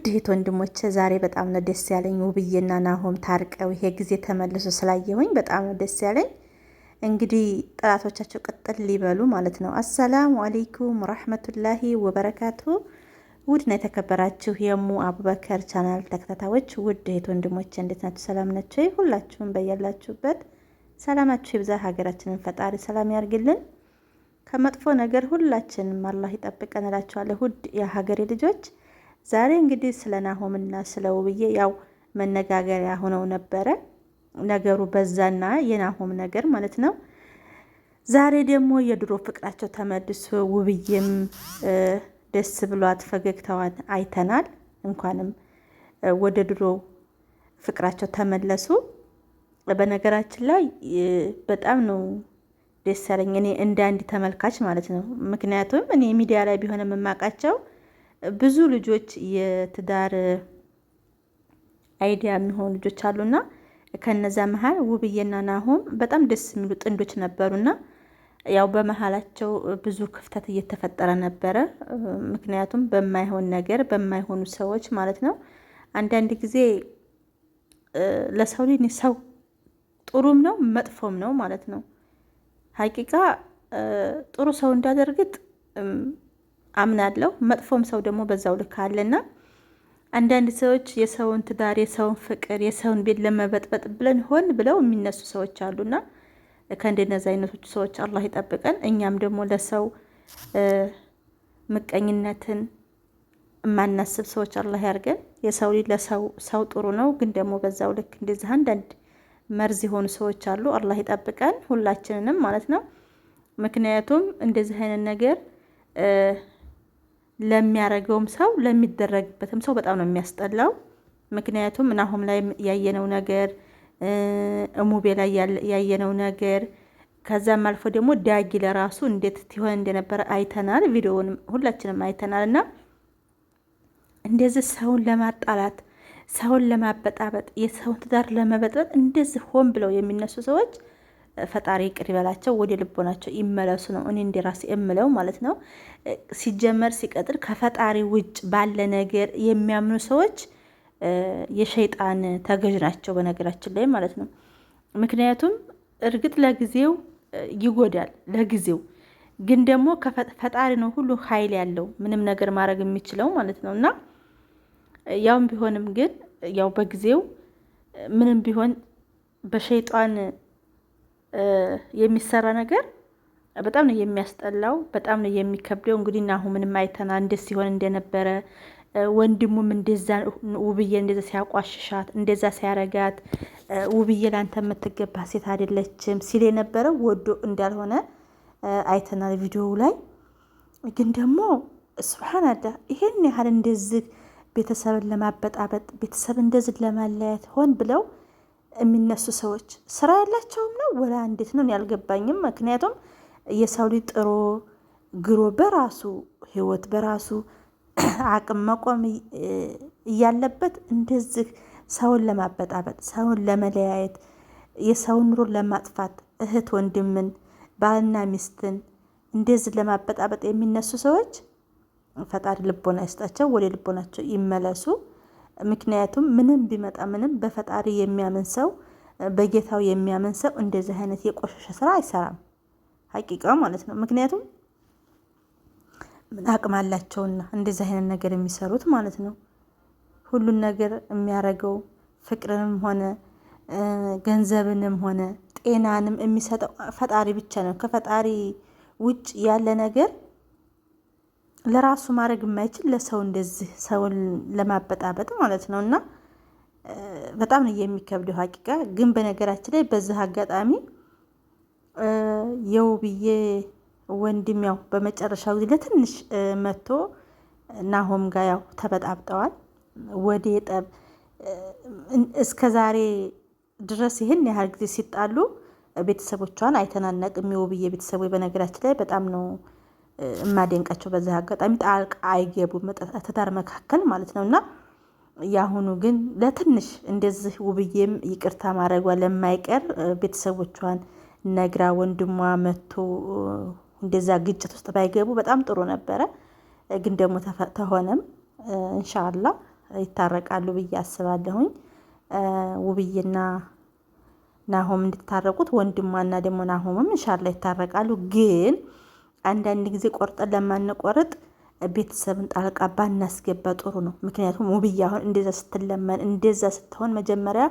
ውድ እህት ወንድሞቼ ዛሬ በጣም ነው ደስ ያለኝ። ውብዬና ናሆም ታርቀው ይሄ ጊዜ ተመልሶ ስላየሁኝ በጣም ነው ደስ ያለኝ። እንግዲህ ጠላቶቻቸው ቅጥል ሊበሉ ማለት ነው። አሰላሙ አለይኩም ወራህመቱላሂ ወበረካቱ። ውድና የተከበራችሁ የሙ አቡበከር ቻናል ተከታታዮች ውድ እህት ወንድሞቼ እንዴት ናችሁ? ሰላም ናችሁ? ሁላችሁም በያላችሁበት ሰላማችሁ ይብዛ። ሀገራችንን ፈጣሪ ሰላም ያርግልን፣ ከመጥፎ ነገር ሁላችንም አላህ ይጠብቀን እላችኋለሁ። ውድ የሀገሬ ልጆች ዛሬ እንግዲህ ስለ ናሆምና ስለ ውብዬ ያው መነጋገሪያ ሆነው ነበረ። ነገሩ በዛና የናሆም ነገር ማለት ነው። ዛሬ ደግሞ የድሮ ፍቅራቸው ተመልሶ ውብዬም ደስ ብሏት ፈገግታዋን አይተናል። እንኳንም ወደ ድሮ ፍቅራቸው ተመለሱ። በነገራችን ላይ በጣም ነው ደስ ያለኝ እኔ እንደ አንድ ተመልካች ማለት ነው። ምክንያቱም እኔ ሚዲያ ላይ ቢሆን የማውቃቸው ብዙ ልጆች የትዳር አይዲያ የሚሆኑ ልጆች አሉና ከነዛ መሀል ውብዬና ናሆም በጣም ደስ የሚሉ ጥንዶች ነበሩና ያው በመሀላቸው ብዙ ክፍተት እየተፈጠረ ነበረ። ምክንያቱም በማይሆን ነገር በማይሆኑ ሰዎች ማለት ነው። አንዳንድ ጊዜ ለሰው ልጅ ሰው ጥሩም ነው መጥፎም ነው ማለት ነው። ሀቂቃ ጥሩ ሰው እንዳደርግጥ አምናለሁ። መጥፎም ሰው ደግሞ በዛው ልክ አለና አንዳንድ ሰዎች የሰውን ትዳር፣ የሰውን ፍቅር፣ የሰውን ቤት ለመበጥበጥ ብለን ሆን ብለው የሚነሱ ሰዎች አሉና ከእንደነዚህ አይነቶች ሰዎች አላህ ይጠብቀን። እኛም ደግሞ ለሰው ምቀኝነትን የማናስብ ሰዎች አላህ ያርገን። የሰው ልጅ ለሰው ሰው ጥሩ ነው፣ ግን ደግሞ በዛው ልክ እንደዚህ አንዳንድ መርዝ የሆኑ ሰዎች አሉ። አላህ ይጠብቀን ሁላችንንም ማለት ነው። ምክንያቱም እንደዚህ አይነት ነገር ለሚያረገውም ሰው ለሚደረግበትም ሰው በጣም ነው የሚያስጠላው። ምክንያቱም ናሆም ላይ ያየነው ነገር፣ እሙቤ ላይ ያየነው ነገር፣ ከዛም አልፎ ደግሞ ዳጊ ለራሱ እንዴት ትሆን እንደነበረ አይተናል። ቪዲዮውንም ሁላችንም አይተናል። እና እንደዚህ ሰውን ለማጣላት፣ ሰውን ለማበጣበጥ፣ የሰውን ትዳር ለመበጥበጥ እንደዚህ ሆን ብለው የሚነሱ ሰዎች ፈጣሪ ይቅር ይበላቸው፣ ወደ ልቦናቸው ይመለሱ ነው እኔ እንደራሴ እምለው ማለት ነው። ሲጀመር ሲቀጥል ከፈጣሪ ውጭ ባለ ነገር የሚያምኑ ሰዎች የሸይጣን ተገዥ ናቸው በነገራችን ላይ ማለት ነው። ምክንያቱም እርግጥ ለጊዜው ይጎዳል፣ ለጊዜው ግን ደግሞ ፈጣሪ ነው ሁሉ ኃይል ያለው ምንም ነገር ማድረግ የሚችለው ማለት ነው። እና ያውም ቢሆንም ግን ያው በጊዜው ምንም ቢሆን በሸይጣን የሚሰራ ነገር በጣም ነው የሚያስጠላው፣ በጣም ነው የሚከብደው። እንግዲህ ናሆምንም አይተናል እንዴት ሲሆን እንደነበረ፣ ወንድሙም እንደዛ ውብዬ እንደዛ ሲያቋሽሻት፣ እንደዛ ሲያረጋት፣ ውብዬ ላንተ የምትገባ ሴት አይደለችም ሲል የነበረው ወዶ እንዳልሆነ አይተናል ቪዲዮው ላይ። ግን ደግሞ ሱብሃንአላህ ይሄን ያህል እንደዚህ ቤተሰብን ለማበጣበጥ፣ ቤተሰብ እንደዚህ ለማለያየት ሆን ብለው የሚነሱ ሰዎች ስራ ያላቸውም ነው ወላ እንዴት ነው ያልገባኝም። ምክንያቱም የሰው ልጅ ጥሮ ግሮ በራሱ ህይወት በራሱ አቅም መቆም እያለበት እንደዚህ ሰውን ለማበጣበጥ፣ ሰውን ለመለያየት፣ የሰውን ኑሮ ለማጥፋት፣ እህት ወንድምን፣ ባልና ሚስትን እንደዚህ ለማበጣበጥ የሚነሱ ሰዎች ፈጣሪ ልቦና ይስጣቸው፣ ወደ ልቦናቸው ይመለሱ። ምክንያቱም ምንም ቢመጣ ምንም በፈጣሪ የሚያምን ሰው፣ በጌታው የሚያምን ሰው እንደዚህ አይነት የቆሸሸ ስራ አይሰራም፣ ሀቂቃ ማለት ነው። ምክንያቱም ምን አቅም አላቸውና እንደዚህ አይነት ነገር የሚሰሩት ማለት ነው። ሁሉን ነገር የሚያረገው ፍቅርንም ሆነ ገንዘብንም ሆነ ጤናንም የሚሰጠው ፈጣሪ ብቻ ነው። ከፈጣሪ ውጭ ያለ ነገር ለራሱ ማድረግ የማይችል ለሰው እንደዚህ ሰውን ለማበጣበጥ ማለት ነው። እና በጣም ነው የሚከብደው ሀቂቃ። ግን በነገራችን ላይ በዚህ አጋጣሚ የውብዬ ወንድም ያው በመጨረሻው ጊዜ ለትንሽ መጥቶ ናሆም ጋር ያው ተበጣብጠዋል። ወደ ጠብ እስከ ዛሬ ድረስ ይህን ያህል ጊዜ ሲጣሉ ቤተሰቦቿን አይተናነቅም። የውብዬ ቤተሰቦች በነገራችን ላይ በጣም ነው የማደንቃቸው። በዚህ አጋጣሚ ጣልቃ አይገቡም ትዳር መካከል ማለት ነው። እና ያሁኑ ግን ለትንሽ እንደዚህ ውብዬም ይቅርታ ማድረጓ ለማይቀር ቤተሰቦቿን ነግራ ወንድሟ መጥቶ እንደዛ ግጭት ውስጥ ባይገቡ በጣም ጥሩ ነበረ። ግን ደግሞ ተሆነም ኢንሻአላህ ይታረቃሉ ብዬ አስባለሁኝ። ውብዬና ናሆም እንድታረቁት ወንድሟና ደግሞ ናሆምም ኢንሻአላህ ይታረቃሉ። ግን አንዳንድ ጊዜ ቆርጠን ለማንቆርጥ ቤተሰብን ጣልቃ ባናስገባ ጥሩ ነው። ምክንያቱም ውብዬ አሁን እንደዛ ስትለመን እንደዛ ስትሆን መጀመሪያ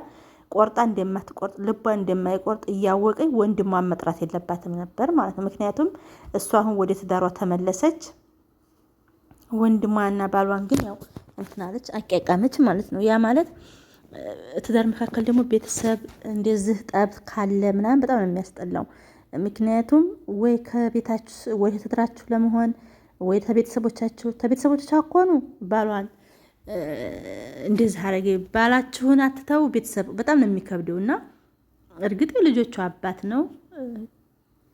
ቆርጣ እንደማትቆርጥ ልቧ እንደማይቆርጥ እያወቀኝ ወንድሟን መጥራት የለባትም ነበር ማለት ነው። ምክንያቱም እሷ አሁን ወደ ትዳሯ ተመለሰች። ወንድሟና ባሏን ግን ያው እንትናለች አቀቃመች ማለት ነው። ያ ማለት ትዳር መካከል ደግሞ ቤተሰብ እንደዚህ ጠብ ካለ ምናምን በጣም ነው የሚያስጠላው። ምክንያቱም ወይ ከቤታችሁ ወይ ትዳራችሁ ለመሆን ወይ ተቤተሰቦቻችሁ አኮኑ ባሏን እንደዚህ አረገ ባላችሁን አትተው። ቤተሰብ በጣም ነው የሚከብደው እና እርግጥ የልጆቹ አባት ነው፣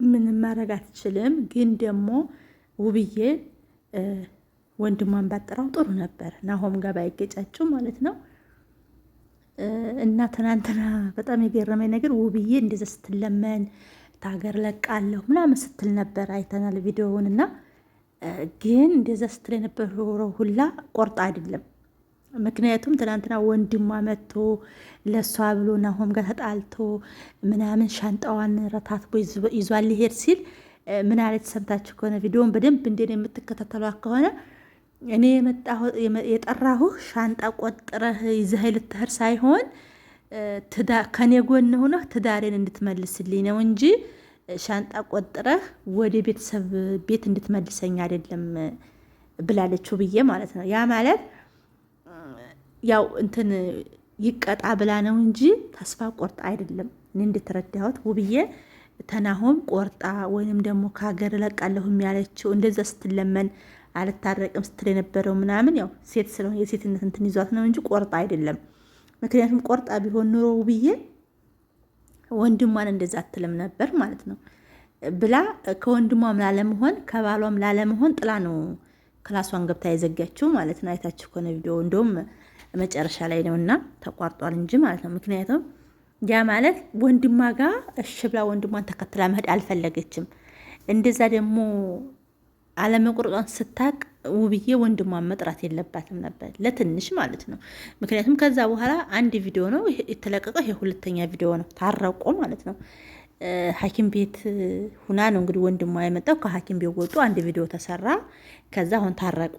ምንም ማድረግ አትችልም። ግን ደግሞ ውብዬ ወንድሟን ባጠራው ጥሩ ነበር፣ ናሆም ጋር ባይገጫጩ ማለት ነው። እና ትናንትና በጣም የገረመኝ ነገር ውብዬ እንደዛ ስትለመን ታገር ለቃለሁ ምናምን ስትል ነበር፣ አይተናል ቪዲዮውን። እና ግን እንደዛ ስትል የነበረው ሁላ ቆርጣ አይደለም። ምክንያቱም ትናንትና ወንድሟ መጥቶ ለእሷ ብሎ ናሆም ጋር ተጣልቶ ምናምን ሻንጣዋን ረታትቦ ይዟል ሊሄድ ሲል ምን አለች ሰምታችሁ ከሆነ ቪዲዮውን በደንብ እንዴት የምትከታተሏት ከሆነ እኔ የጠራሁህ ሻንጣ ቆጥረህ ይዘህ ልትሄድ ሳይሆን ከኔ ጎን ሆነህ ትዳሬን እንድትመልስልኝ ነው እንጂ ሻንጣ ቆጥረህ ወደ ቤተሰብ ቤት እንድትመልሰኝ አይደለም ብላለች ውብዬ ማለት ነው። ያ ማለት ያው እንትን ይቀጣ ብላ ነው እንጂ ተስፋ ቆርጣ አይደለም። እኔ እንደተረዳሁት ውብዬ ተናሆም ቆርጣ ወይንም ደግሞ ከሀገር እለቃለሁም ያለችው እንደዛ ስትለመን አልታረቅም ስትል የነበረው ምናምን ያው ሴት ስለሆነ የሴትነት እንትን ይዟት ነው እንጂ ቆርጣ አይደለም። ምክንያቱም ቆርጣ ቢሆን ኑሮ ውብዬ ወንድሟን እንደዛ አትልም ነበር ማለት ነው ብላ ከወንድሟም ላለመሆን ከባሏም ላለመሆን ጥላ ነው ክላሷን ገብታ የዘጋችው ማለት ነው። አይታችሁ ከሆነ ቪዲዮ እንደውም መጨረሻ ላይ ነውና ተቋርጧል እንጂ ማለት ነው። ምክንያቱም ያ ማለት ወንድሟ ጋር እሺ ብላ ወንድሟን ተከትላ መሄድ አልፈለገችም። እንደዛ ደግሞ አለመቁረጧን ስታቅ ውብዬ ወንድሟን መጥራት የለባትም ነበር ለትንሽ ማለት ነው። ምክንያቱም ከዛ በኋላ አንድ ቪዲዮ ነው የተለቀቀው፣ ይሄ ሁለተኛ ቪዲዮ ነው። ታረቆ ማለት ነው። ሐኪም ቤት ሁና ነው እንግዲህ ወንድሟ የመጣው። ከሐኪም ቤት ወጡ፣ አንድ ቪዲዮ ተሰራ። ከዛ አሁን ታረቁ።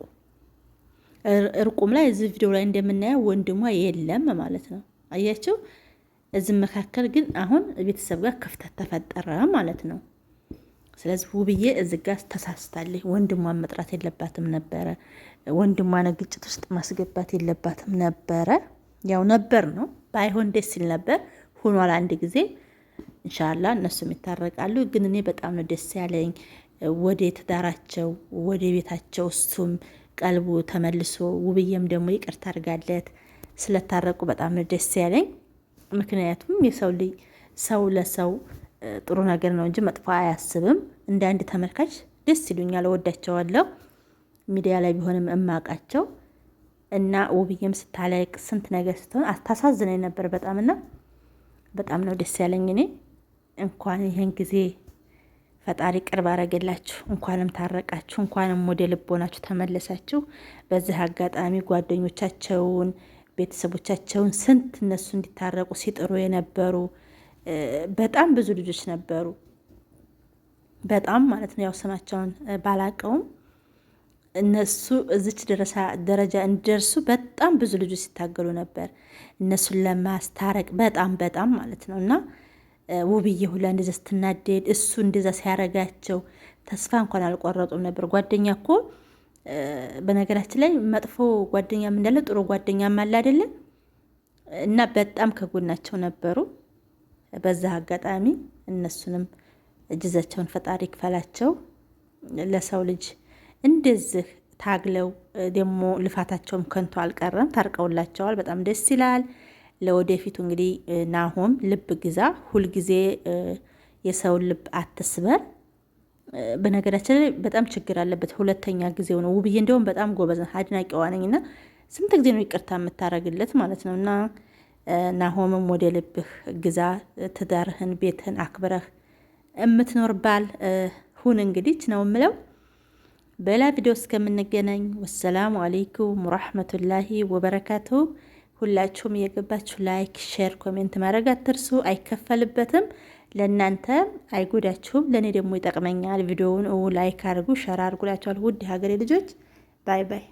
እርቁም ላይ እዚህ ቪዲዮ ላይ እንደምናየው ወንድሟ የለም ማለት ነው። አያቸው። እዚህ መካከል ግን አሁን ቤተሰብ ጋር ክፍተት ተፈጠረ ማለት ነው። ስለዚህ ውብዬ እዚህ ጋር ተሳስታለች። ወንድሟን መጥራት የለባትም ነበረ። ወንድሟን ግጭት ውስጥ ማስገባት የለባትም ነበረ። ያው ነበር ነው ባይሆን ደስ ይል ነበር። ሆኗል አንድ ጊዜ ኢንሻአላ እነሱም ይታረቃሉ። ግን እኔ በጣም ነው ደስ ያለኝ ወደ ትዳራቸው ወደ ቤታቸው እሱም ቀልቡ ተመልሶ ውብዬም ደግሞ ይቅርታ አድርጋለት ስለታረቁ በጣም ነው ደስ ያለኝ። ምክንያቱም የሰው ልጅ ሰው ለሰው ጥሩ ነገር ነው እንጂ መጥፎ አያስብም። እንደ አንድ ተመልካች ደስ ይሉኛል፣ እወዳቸዋለሁ። ሚዲያ ላይ ቢሆንም እማቃቸው እና ውብዬም ስታለቅ ስንት ነገር ስትሆን ታሳዝነኝ ነበር በጣምና በጣም ነው ደስ ያለኝ። እኔ እንኳን ይሄን ጊዜ ፈጣሪ ቅርብ አረገላችሁ፣ እንኳንም ታረቃችሁ፣ እንኳንም ወደ ልቦናችሁ ተመለሳችሁ። በዚህ አጋጣሚ ጓደኞቻቸውን ቤተሰቦቻቸውን ስንት እነሱ እንዲታረቁ ሲጥሩ የነበሩ በጣም ብዙ ልጆች ነበሩ። በጣም ማለት ነው ያው ስማቸውን ባላቀውም እነሱ እዚች ደረጃ እንዲደርሱ በጣም ብዙ ልጆች ሲታገሉ ነበር እነሱን ለማስታረቅ በጣም ማለት ነው። እና ውብዬ ሁላ እንደዛ ስትናደድ እሱ እንደዛ ሲያረጋቸው ተስፋ እንኳን አልቆረጡም ነበር። ጓደኛ እኮ በነገራችን ላይ መጥፎ ጓደኛም እንዳለ ጥሩ ጓደኛም አለ አይደለም። እና በጣም ከጎናቸው ነበሩ። በዛ አጋጣሚ እነሱንም እጅዛቸውን ፈጣሪ ክፈላቸው። ለሰው ልጅ እንደዚህ ታግለው ደግሞ ልፋታቸውም ከንቱ አልቀረም፣ ታርቀውላቸዋል። በጣም ደስ ይላል። ለወደፊቱ እንግዲህ ናሆም ልብ ግዛ፣ ሁልጊዜ የሰውን ልብ አትስበር። በነገራችን ላይ በጣም ችግር አለበት። ሁለተኛ ጊዜው ነው። ውብዬ እንደውም በጣም ጎበዝ አድናቂዋ ነኝ እና ስንት ጊዜ ነው ይቅርታ የምታረግለት ማለት ነው። እና ናሆምም ወደ ልብህ ግዛ፣ ትዳርህን ቤትህን አክብረህ የምትኖር ባል ሁን። እንግዲህ ነው የምለው። በላ ቪዲዮ እስከምንገናኝ ወሰላሙ አለይኩም ወራህመቱላሂ ወበረካቱ። ሁላችሁም እየገባችሁ ላይክ፣ ሼር፣ ኮሜንት ማድረግ አትርሱ። አይከፈልበትም። ለእናንተ አይጎዳችሁም፣ ለእኔ ደግሞ ይጠቅመኛል። ቪዲዮውን ላይክ አድርጉ፣ ሸር አድርጉላችኋል። ውድ ሀገሬ ልጆች ባይ ባይ።